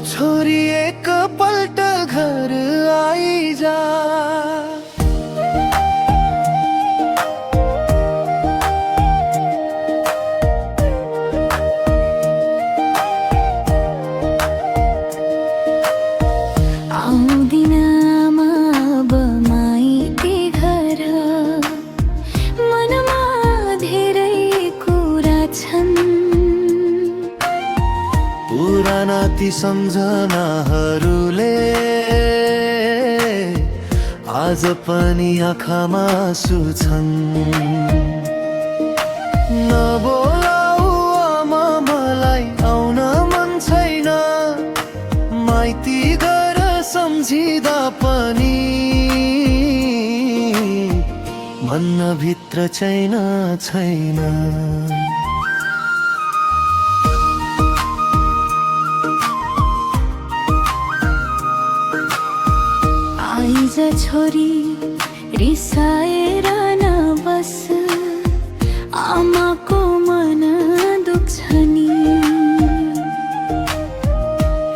छोरी एक पल्ट घर आइजा। आउँदिन आमा बमाइती घर, मनमा धेरै कुरा छन्। पुराना ती सम्झनाहरूले आज पनि आँखामा आँसु छन्। नबोलाऊ आमा मलाई आउन मन छैन, माइती घर सम्झिँदा पनि मनभित्र चैन छैन। आइज छोरी रिसाएर नबस, आमाको मन दुख्छ नि।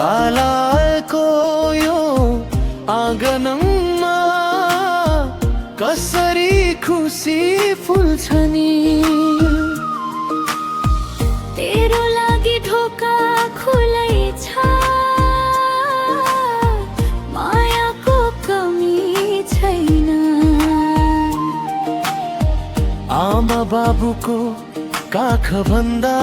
आलाको यो आँगनमा कसरी खुसी फुल्छ नि। तेरो लागि ढोका खुलै छ, मायाको कमी छैन। आमा बाबुको काख भन्दा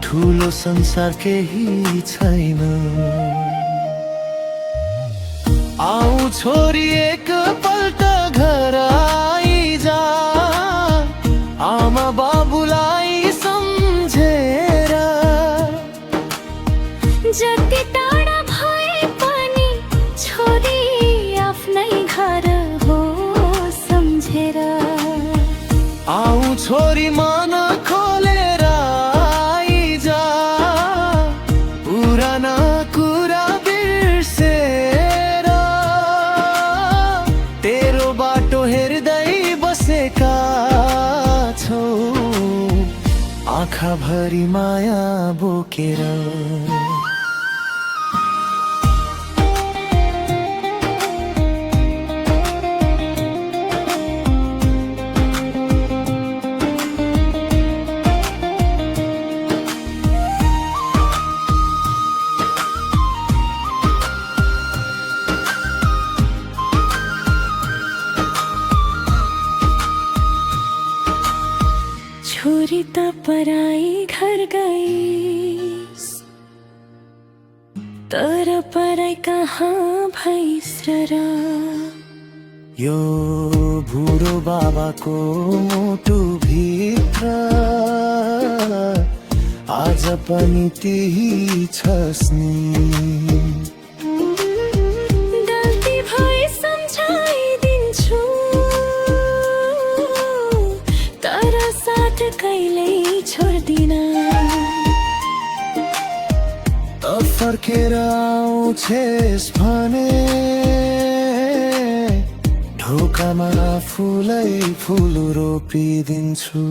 ठुलो संसार केही छैन। आऊ छोरी एक पल्ट घर आइजा, आमा बाबुलाई सम्झेर। जति टाढा भए पनि छोरी आफ्नै घर हो सम्झेर। आऊ छोरी मन खोलेर आइजा, पुराना कुरा बिर्सेर। तेरो बाटो हेर्दै बसेका छौ, आँखा भरि माया बोकेर। छोरी त पराई घर गई, तर पराई कहाँ भइस र। यो बुढो बाबाको मुटु भित्र आज पनि त्यही छस् नि। गल्ती भए सम्झाइदिन्छु, तर साथ कहिल्यै छोड्दिन। त फर्केर आउँछेस् भने ढोकामा फुलै फुल रोपिदिन्छु।